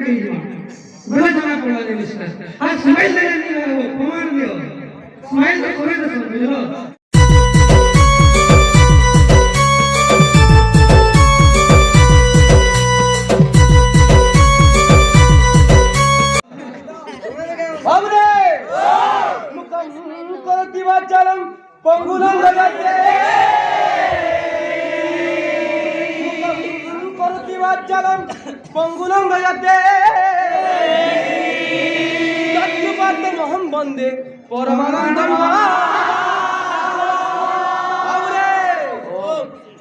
नहीं जो बड़ा जाना पड़ा जिनिस का आज स्माइल दे नहीं हो कमान दियो स्माइल तो करे तो बुझलो हमरे मुकम करती वाचालम पंगुलम गजाते मुकम करती वाचालम पंगुलम गजाते तत्वपात महम बंदे परमानंदम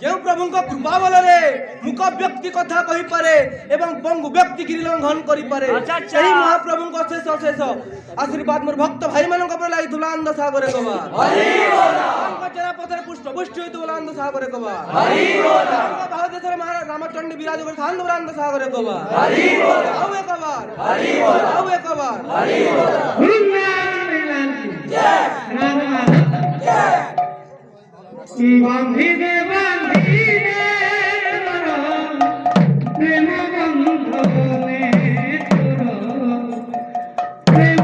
जो प्रभु को कृपा बलरे मुख व्यक्ति कथा कहि पारे एवं पंगु व्यक्ति गिरि लंघन करि पारे एही महाप्रभु को शेष शेष आशीर्वाद मोर भक्त भाई मानन को लाई दुलांद सागरे कबा हरि बोल हमका चरा पथर पुष्ट पुष्ट होई दुलांद सागरे कबा हरि बोल हमका भारत देशर महाराज रामचंद्र विराज कर थान दुलांद सागरे कबा हरि बोल आउ एक बार हरि बोल आउ एक बार हरि बोल जय राम जय बांधी दे प्रेम बंधने प्रेम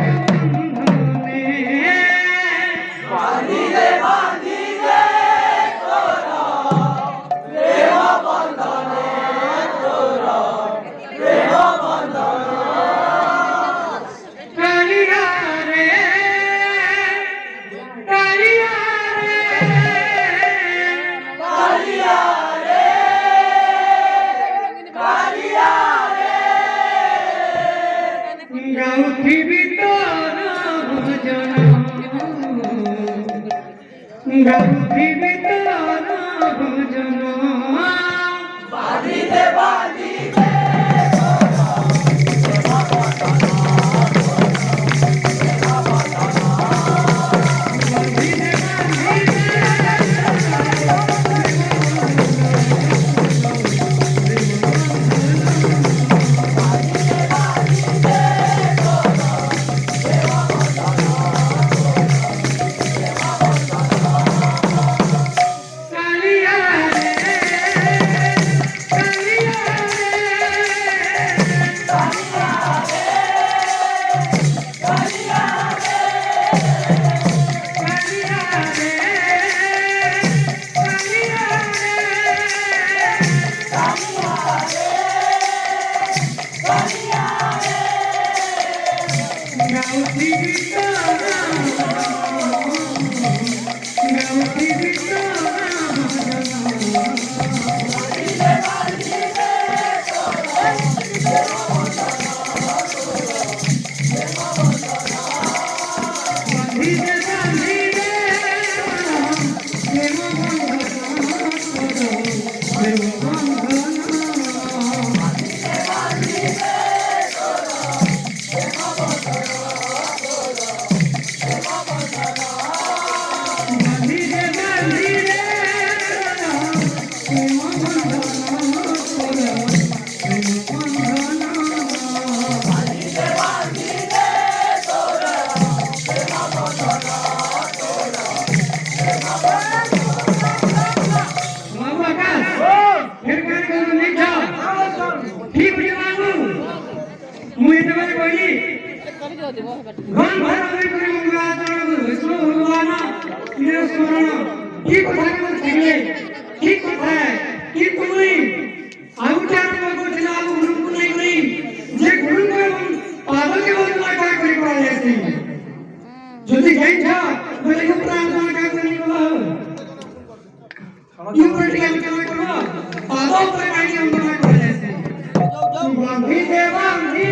बंधने बांधी दे तोरा प्रेम बंधने तोरा प्रेम बंधने कालिया रे कालिया गाउथी बितर भजन गाउथी बितर भजन बांधी दे যদি গাইছা বলে কি প্রাণ কাজ করি বলো ইউ পলিটিক্যাল কেন করব পাগল করে গাড়ি আমরা করে যাচ্ছে বাঁধি দে বাঁধি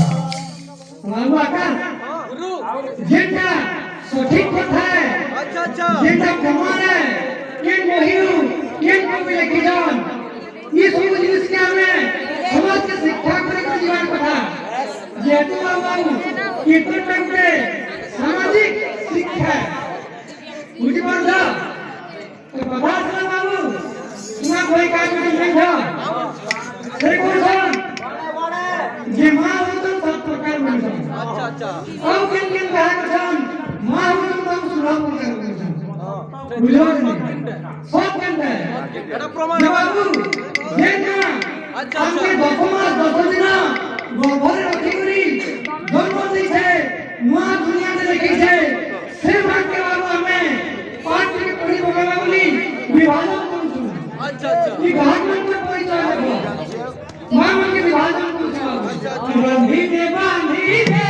बाबू आका गुरु जेटा सठिक कथा है अच्छा अच्छा जेटा प्रमाण है के कहियो के कवि लिखिजन ई सब जिनिस के हमें समाज के शिक्षा करे के जीवन कथा जेतु बाबू कीर्तन टाइमटे सामाजिक शिक्षा बुझि पारला तो कथा सुना बाबू सुना कोई काम नहीं था से कोन जे मां हो तो सब प्रकार में अच्छा अच्छा और किन कहा छन मां हो तो सुना प्रकार में बुझो सब कंटे एटा प्रमाण बाबू जेना अच्छा हमके 10 मास 10 दिन गोबर रखी करी जन्म दी छे नुआ दुनिया में देखी छे से भाग के बाबू हमें पाठ के पढ़ी बोला बोली विभाजन कौन छु अच्छा अच्छा ई घाट में कोई परिचय देखो मां मन के विभाजन कौन छु बांधी दे